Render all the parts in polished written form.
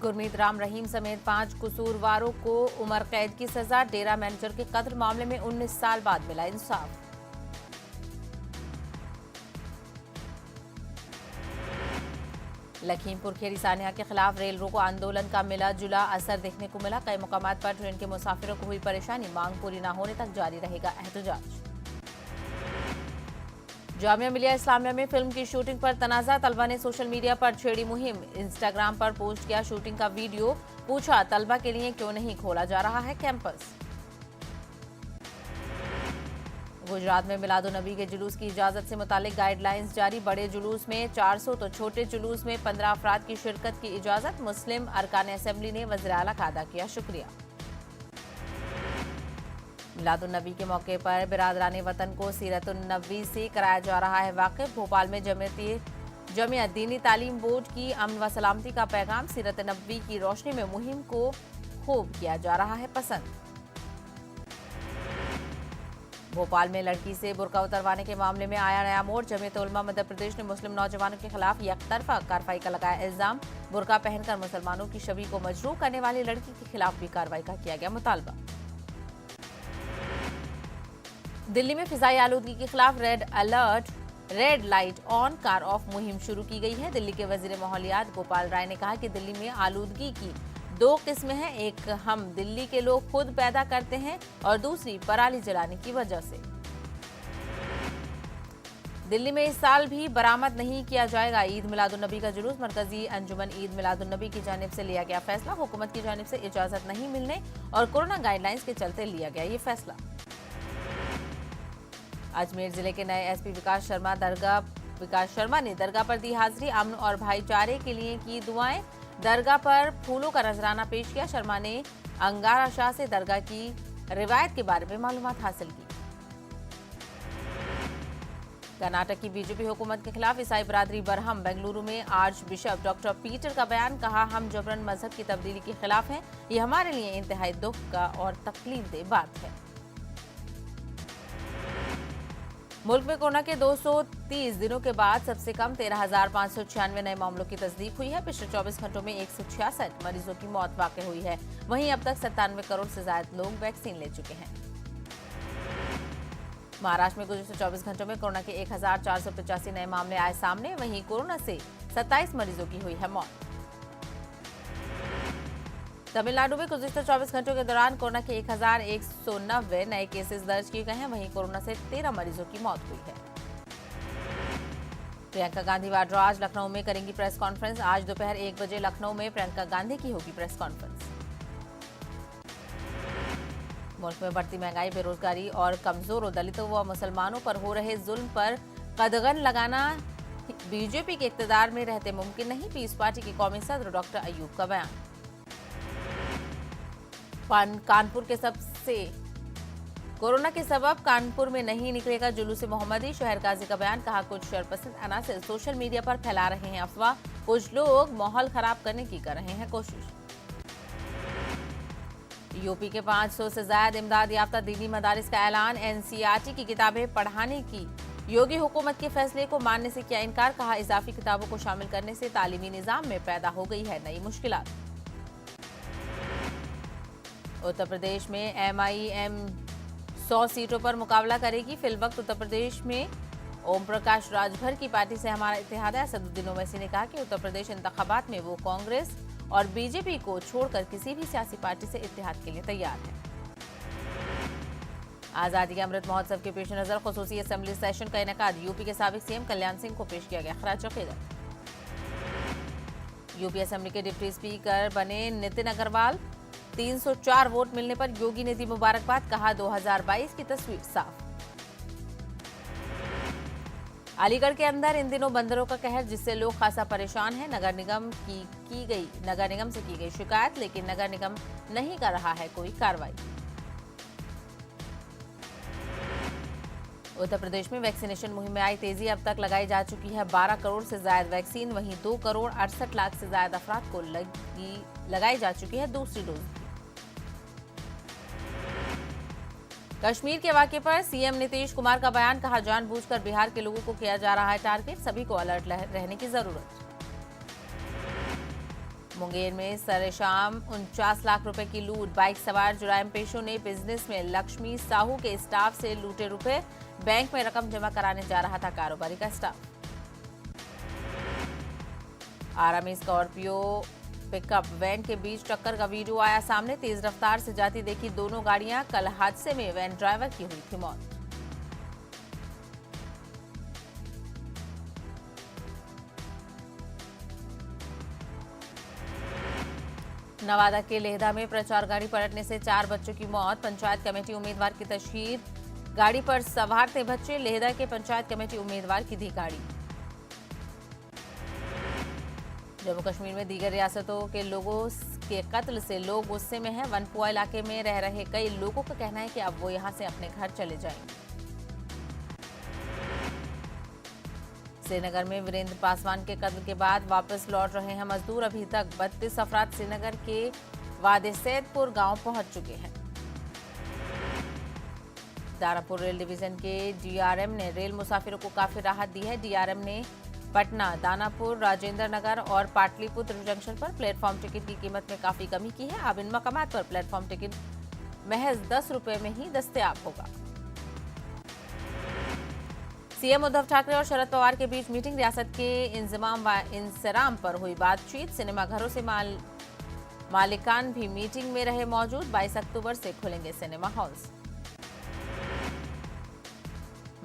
गुरमीत राम रहीम समेत 5 कसूरवारों को उम्र कैद की सजा। डेरा मैनेजर के कत्ल मामले में 19 साल बाद मिला इंसाफ। लखीमपुर खेड़ी सानिया के खिलाफ रेल रोको आंदोलन का मिला जुला असर देखने को मिला। कई मुकामात पर ट्रेन के मुसाफिरों को हुई परेशानी। मांग पूरी न होने तक जारी रहेगा एहतजाज। जामिया मिलिया इस्लामिया में फिल्म की शूटिंग पर तनाजा। तलबा ने सोशल मीडिया पर छेड़ी मुहिम। इंस्टाग्राम पर पोस्ट किया शूटिंग का वीडियो। पूछा तलबा के लिए क्यों नहीं खोला जा रहा है कैंपस। गुजरात में मिलादुन्नबी के जुलूस की इजाजत से मुतालिक गाइडलाइंस जारी। बड़े जुलूस में 400 तो छोटे जुलूस में 15 अफराद की शिरकत की इजाजत। मुस्लिम अरकान असेंबली ने वज़ीर आला का अदा किया शुक्रिया। मिलादुन्नबी के मौके पर बिरादरान वतन को सीरतुन्नबी से कराया जा रहा है वाकिफ। भोपाल में जमियत दीनी तालीम बोर्ड की अमन व सलामती का पैगाम। सीरत-ए-नबवी की रोशनी में मुहिम को खूब किया जा रहा है पसंद। भोपाल में लड़की से बुर्का उतरवाने के मामले में आया नया मोड़। जमीयत उलमा मध्य प्रदेश ने मुस्लिम नौजवानों के खिलाफ यकतरफा कार्रवाई का लगाया इल्जाम। बुर्का पहनकर मुसलमानों की छवि को मजरूह करने वाली लड़की के खिलाफ भी कार्रवाई का किया गया मुतालबा। दिल्ली में फिजाई आलूदगी के खिलाफ red light on car of मुहिम शुरू की गई है। दिल्ली के वजीर माहौलियात गोपाल राय ने कहा कि दिल्ली में आलूदगी की 2 किस्में हैं। एक हम दिल्ली के लोग खुद पैदा करते हैं और दूसरी पराली जलाने की वजह से। दिल्ली में इस साल भी बरामद नहीं किया जाएगा ईद मिलादुन्नबी का जुलूस। मरकजी अंजुमन ईद मिलादुन्नबी की जानिब से लिया गया फैसला। हुकूमत की जानिब से इजाजत नहीं मिलने और कोरोना गाइडलाइंस के चलते लिया गया ये फैसला। अजमेर जिले के नए एसपी विकास शर्मा ने दरगाह पर दी हाजिरी। अमन और भाईचारे के लिए की दुआएं। दरगाह पर फूलों का नजराना पेश किया। शर्मा ने अंगारा शाह से दरगाह की रिवायत के बारे में मालूमात हासिल की। कर्नाटक की बीजेपी हुकूमत के खिलाफ ईसाई बरादरी बरहम। बेंगलुरु में आर्च बिशप डॉक्टर पीटर का बयान। कहा हम जबरन मजहब की तब्दीली के खिलाफ हैं। ये हमारे लिए इंतहाई दुख का और तकलीफदेह बात है। मुल्क में कोरोना के 230 दिनों के बाद सबसे कम 13,596 नए मामलों की तस्दीक हुई है। पिछले 24 घंटों में 166 मरीजों की मौत वाक़ई हुई है। वहीं अब तक 97 करोड़ से ज्यादा लोग वैक्सीन ले चुके हैं। महाराष्ट्र में गुज़िश्ता 24 घंटों में कोरोना के 1,485 नए मामले आए सामने। वहीं कोरोना से 27 मरीजों की हुई है मौत। तमिलनाडु में गुज़िश्ता 24 घंटों के दौरान कोरोना के 1,190 नए केसेस दर्ज किए गए हैं। वहीं कोरोना से 13 मरीजों की मौत हुई है। प्रियंका गांधी वाड्रा आज लखनऊ में करेंगी प्रेस कॉन्फ्रेंस। आज दोपहर 1 बजे लखनऊ में प्रियंका गांधी की होगी प्रेस कॉन्फ्रेंस। मुल्क में बढ़ती महंगाई, बेरोजगारी और कमजोर दलितों व मुसलमानों पर हो रहे जुल्म पर कदगन लगाना बीजेपी के इख्तियार में रहते मुमकिन नहीं। पीस पार्टी के कौमी सदर डॉक्टर अयूब का बयान। कानपुर के सबसे कोरोना के सबब कानपुर में नहीं निकलेगा जुलूस मोहम्मदी। शहर काजी का बयान। कहा कुछ शरपसंद अनासर सोशल मीडिया पर फैला रहे हैं अफवाह। कुछ लोग माहौल खराब करने की कर रहे हैं कोशिश। यूपी के 500 से ज्यादा इमदाद याफ्ता दीनी मदारिस का ऐलान। एनसीईआरटी की किताबें पढ़ाने की योगी हुकूमत के फैसले को मानने से किया इनकार। कहा इजाफी किताबों को शामिल करने से तालीमी निजाम में पैदा हो गई है नई मुश्किलात। उत्तर प्रदेश में एमआईएम 100 सीटों पर मुकाबला करेगी। फिलवक्त उत्तर प्रदेश में ओम प्रकाश राजभर की पार्टी से हमारा इत्तेहाद है। असदुद्दीन ओवैसी ने कहा कि उत्तर प्रदेश इंतखाबात में वो कांग्रेस और बीजेपी को छोड़कर किसी भी सियासी पार्टी से इत्तेहाद के लिए तैयार है। आजादी के अमृत महोत्सव के पेश नजर खुसूसी असेंबली सेशन का इनेकाद। यूपी के साबिक सीएम कल्याण सिंह को पेश किया गया खराज अकीदत। यूपी असेंबली के डिप्टी स्पीकर बने नितिन अग्रवाल। 304 वोट मिलने पर योगी ने दी मुबारकबाद। कहा 2022 की तस्वीर साफ। अलीगढ़ के अंदर इन दिनों बंदरों का कहर, जिससे लोग खासा परेशान हैं। नगर निगम से की गई शिकायत, लेकिन नगर निगम नहीं कर रहा है कोई कार्रवाई। उत्तर प्रदेश में वैक्सीनेशन मुहिम में आई तेजी। अब तक लगाई जा चुकी है 12 करोड़ से ज्यादा वैक्सीन। वहीं 2 करोड़ 68 लाख से ज्यादा अफराद को लगाई जा चुकी है दूसरी डोज। कश्मीर के वाकये पर सीएम नीतीश कुमार का बयान। कहा जानबूझकर बिहार के लोगों को किया जा रहा है टारगेट। सभी को अलर्ट रहने की जरूरत। मुंगेर में सरेशाम 49 लाख रुपए की लूट। बाइक सवार जुराइम पेशों ने बिजनेस में लक्ष्मी साहू के स्टाफ से लूटे रुपए। बैंक में रकम जमा कराने जा रहा था कारोबारी का स्टाफ। आरा में स्कॉर्पियो पिकअप वैन के बीच टक्कर का वीडियो आया सामने। तेज रफ्तार से जाती देखी दोनों गाड़ियां। कल हादसे में वैन ड्राइवर की हुई थी मौत। नवादा के लेहदा में प्रचार गाड़ी पलटने से 4 बच्चों की मौत। पंचायत कमेटी उम्मीदवार की तशहीर। गाड़ी पर सवार थे बच्चे। लेहदा के पंचायत कमेटी उम्मीदवार की थी गाड़ी। जम्मू कश्मीर में दीगर रियासतों के लोगों के कत्ल से लोग गुस्से में हैं। वनपुआ इलाके में रह रहे कई लोगों का कहना है कि अब वो यहां से अपने घर चले जाएंगे। श्रीनगर में वीरेंद्र पासवान के कत्ल के बाद वापस लौट रहे हैं मजदूर। अभी तक 32 अफराद श्रीनगर के वादे सैदपुर गांव पहुंच चुके हैं। दानापुर रेल डिवीजन के डीआरएम ने रेल मुसाफिरों को काफी राहत दी है। डीआरएम ने पटना, दानापुर, राजेंद्र नगर और पाटलिपुत्र जंक्शन पर प्लेटफॉर्म टिकट की कीमत में काफी कमी की है। अब इन मकामात पर प्लेटफॉर्म टिकट महज 10 रुपए में ही दस्तयाब होगा। सीएम उद्धव ठाकरे और शरद पवार के बीच मीटिंग। रियासत के इंजमाम व इंसराम पर हुई बातचीत। सिनेमाघरों से मालिकान भी मीटिंग में रहे मौजूद। 22 अक्टूबर से खुलेंगे सिनेमा हॉल्स।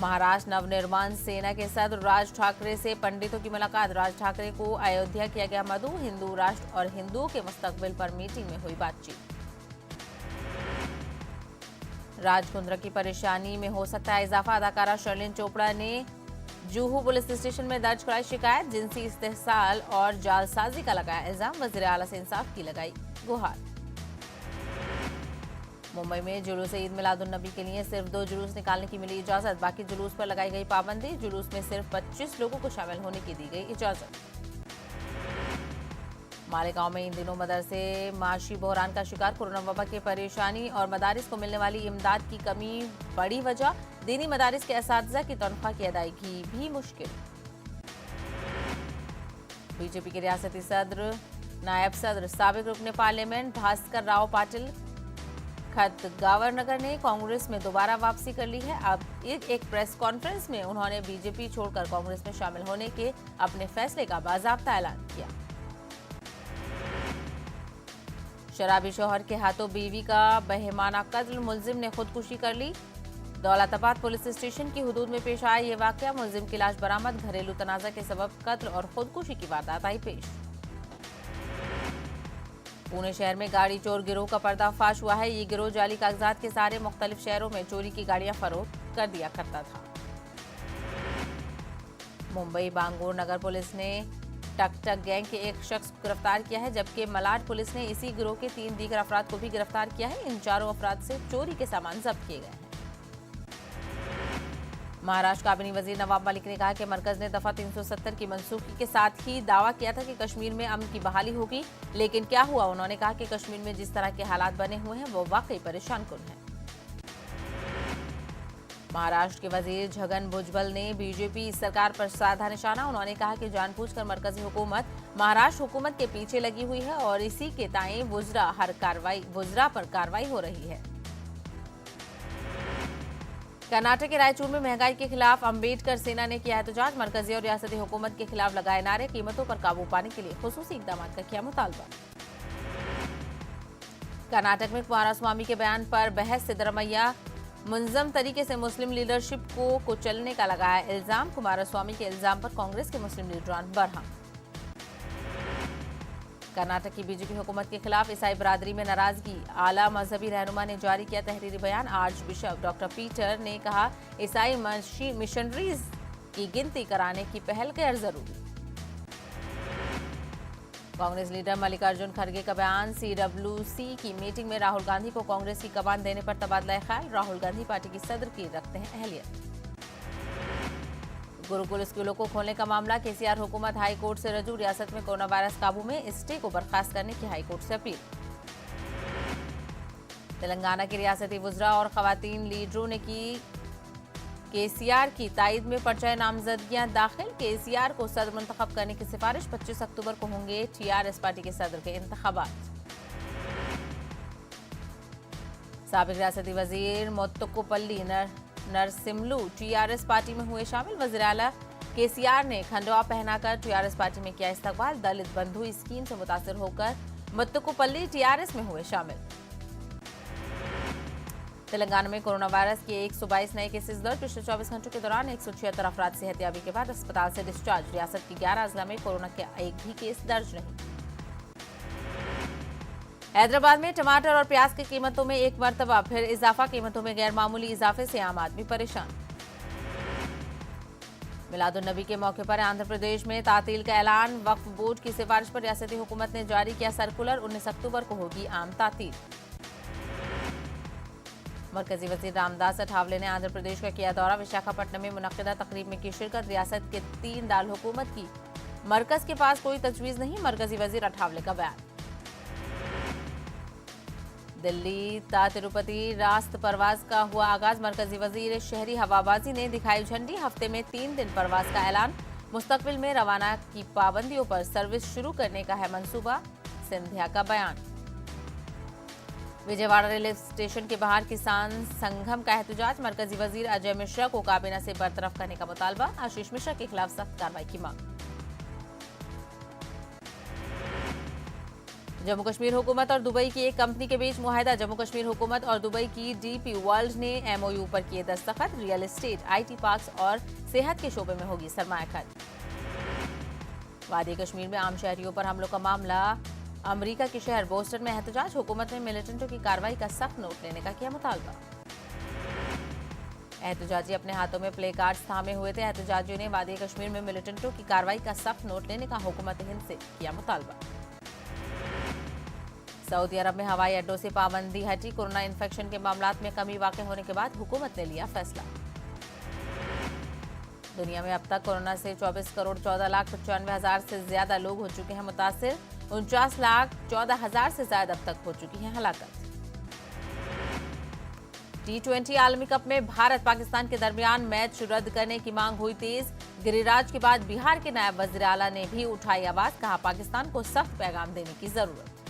महाराष्ट्र नवनिर्माण सेना के सदर राज ठाकरे से पंडितों की मुलाकात। राज ठाकरे को अयोध्या किया गया मदऊ। हिंदू राष्ट्र और हिंदुओं के मुस्तकबिल पर मीटिंग में हुई बातचीत। राज कुंद्रा की परेशानी में हो सकता है इजाफा। अदाकारा शर्लिन चोपड़ा ने जुहू पुलिस स्टेशन में दर्ज कराई शिकायत। जिनसी इस्तेहसाल और जालसाजी का लगाया इल्जाम। वज़ीर आला से इंसाफ की लगाई गुहार। मुंबई में जुलूस ईद मिलादुन्नबी के लिए सिर्फ 2 जुलूस निकालने की मिली इजाजत। बाकी जुलूस पर लगाई गई पाबंदी। जुलूस में सिर्फ 25 लोगों को शामिल होने की दी गई इजाजत। मालेगांव में इन दिनों मदरसे माशी बहरान का शिकार। कोरोना वबा की परेशानी और मदारिस को मिलने वाली इमदाद की कमी बड़ी वजह। दीनी मदारिस के असातिज़ा की तनख्वाह की अदायगी भी मुश्किल। बीजेपी के रियासती सदर, नायब सदर, साबिक रुकने पार्लियामेंट भास्कर राव पाटिल खत गावरनगर ने कांग्रेस में दोबारा वापसी कर ली है। अब एक प्रेस कॉन्फ्रेंस में उन्होंने बीजेपी छोड़कर कांग्रेस में शामिल होने के अपने फैसले का बाज़ाब्ता ऐलान किया। शराबी शौहर के हाथों बीवी का बेहमाना कत्ल। मुलजिम ने खुदकुशी कर ली। दौलताबाद पुलिस स्टेशन की हुदूद में पेश आया ये वाकया। मुलजिम की लाश बरामद। घरेलू तनाज़ा के सबब कत्ल और खुदकुशी की वारदात आई पेश। पुणे शहर में गाड़ी चोर गिरोह का पर्दाफाश हुआ है। ये गिरोह जाली कागजात के सहारे मुख्तलिफ शहरों में चोरी की गाड़ियां फरोख्त कर दिया करता था। मुंबई बांगूर नगर पुलिस ने टक गैंग के एक शख्स को गिरफ्तार किया है, जबकि मलाड पुलिस ने इसी गिरोह के 3 दीगर अफराद को भी गिरफ्तार किया है। इन चारों अफराद से चोरी के सामान जब्त किए गए हैं। महाराष्ट्र काबीना वजीर नवाब मलिक ने कहा कि मरकज ने दफा 370 की मनसूखी के साथ ही दावा किया था कि कश्मीर में अमन की बहाली होगी, लेकिन क्या हुआ। उन्होंने कहा कि कश्मीर में जिस तरह के हालात बने हुए हैं वो वाकई परेशान कुन है। महाराष्ट्र के वजीर छगन भुजबल ने बीजेपी सरकार पर साधा निशाना। उन्होंने कहा कि जानबूझकर मरकजी हुकूमत महाराष्ट्र हुकूमत के पीछे लगी हुई है और इसी के ताएं वुजरा पर कार्रवाई हो रही है। कर्नाटक के रायचूर में महंगाई के खिलाफ अंबेडकर सेना ने किया एहतजाज। मरकजी और रियासती हुकूमत के खिलाफ लगाए नारे। कीमतों पर काबू पाने के लिए खुसूसी इकदाम का किया मुतालबा। कर्नाटक में कुमारस्वामी के बयान पर बहस। सिद्धरमैया मुंजम तरीके से मुस्लिम लीडरशिप को कुचलने का लगाया इल्जाम। कुमारस्वामी के इल्जाम पर कांग्रेस के मुस्लिम लीडरान बरहम। कर्नाटक की बीजेपी हुकूमत के खिलाफ ईसाई बरादरी में नाराजगी। आला मजहबी रहनुमा ने जारी किया तहरीरी बयान। आर्च बिशप डॉक्टर पीटर ने कहा ईसाई मिशनरीज की गिनती कराने की पहल गैर जरूरी। कांग्रेस लीडर मल्लिकार्जुन खड़गे का बयान। सीडब्ल्यूसी की मीटिंग में राहुल गांधी को कांग्रेस की कमान देने पर तबादला ख्याल। राहुल गांधी पार्टी की सदर की रखते हैं अहलियत। गुरुकुल स्कूलों को खोलने का मामला। केसीआर हुकूमत हाई कोर्ट से रजू। रियासत में कोरोना वायरस काबू में, स्टे को बर्खास्त करने की हाई कोर्ट से अपील। तेलंगाना के रियासती वुजरा और खवातीन लीडरों ने की केसीआर की ताईद में पर्चा नामजदगियां दाखिल। केसीआर को सदर मुंतखब करने की सिफारिश। 25 अक्टूबर को होंगे टीआरएस पार्टी के सदर के इंतखाबात। साबिक रियासती वजीर मोत्तकुपल्ली नरसिम्लू टीआरएस पार्टी में हुए शामिल। वज़ीर आला केसीआर ने खंडवा पहनाकर टीआरएस पार्टी में किया इस्तकबाल। दलित बंधु स्कीम से मुतासिर होकर मोत्तकुपल्ली टीआरएस में हुए शामिल। तेलंगाना में कोरोना वायरस के 122 नए केसेस दर्ज। पिछले 24 घंटों के दौरान 176 अफराद सेहतियाबी के बाद अस्पताल से डिस्चार्ज। रियासत की 11 अजला में कोरोना के एक भी केस दर्ज नहीं। हैदराबाद में टमाटर और प्याज की कीमतों में एक मरतबा फिर इजाफा। कीमतों में गैर मामूली इजाफे से आम आदमी परेशान। मिलादुन्नबी के मौके पर आंध्र प्रदेश में तातील का ऐलान। वक्फ बोर्ड की सिफारिश पर रियासती हुकूमत ने जारी किया सर्कुलर। 19 अक्टूबर को होगी आम तातील। मरकजी वजीर रामदास अठावले ने आंध्र प्रदेश का किया दौरा। विशाखापट्टनम में मुनक्किदा तकरीब में की शिरकत। रियासत के 3 दाल हुकूमत की। मरकज के पास कोई तजवीज नहीं। मरकजी वजीर अठावले का बयान। दिल्ली ता तिरुपति रास्त परवाज का हुआ आगाज। मरकजी वजीर शहरी हवाबाजी ने दिखाई झंडी। हफ्ते में 3 दिन परवाज का ऐलान। मुस्तकबिल में रवाना की पाबंदियों पर सर्विस शुरू करने का है मंसूबा। सिंधिया का बयान। विजयवाड़ा रेलवे स्टेशन के बाहर किसान संगम का एहतजाज। मरकजी वजीर अजय मिश्रा को काबीना से बरतरफ करने का मुतालबा। आशीष मिश्रा के खिलाफ सख्त कार्रवाई की मांग। जम्मू कश्मीर हुकूमत और दुबई की एक कंपनी के बीच मुआहदा। जम्मू कश्मीर हुकूमत और दुबई की डीपी वर्ल्ड ने एमओयू पर किए दस्तखत। रियल एस्टेट, आईटी पार्क्स और सेहत के शोबे में होगी सरमायाकारी। वादी कश्मीर में आम शहरियों पर हमलों का मामला। अमेरिका के शहर बोस्टन में एहतजाज। हुकूमत ने मिलिटेंटों की कार्रवाई का सख्त नोट लेने का किया मुतालबा। एहतजाजी अपने हाथों में प्ले कार्ड्स थामे हुए थे। एहतजाजियों ने वादी कश्मीर में मिलिटेंटों की कार्रवाई का सख्त नोट लेने का हुकूमत हिंद से किया मुतालबा। सऊदी अरब में हवाई अड्डों से पाबंदी हटी। कोरोना इन्फेक्शन के मामलात में कमी वाक़ई होने के बाद हुकूमत ने लिया फैसला। दुनिया में अब तक कोरोना से 24 करोड़ 14 लाख 95 हजार से ज्यादा लोग हो चुके हैं मुतासिर। 49 लाख 14 हजार से ज्यादा अब तक हो चुकी है हलाकत। T20 आलमी कप में भारत पाकिस्तान के दरमियान मैच रद्द करने की मांग हुई तेज। गिरिराज के बाद बिहार के नायब वज़ीर आला ने भी उठाई आवाज। कहा पाकिस्तान को सख्त पैगाम देने की जरूरत।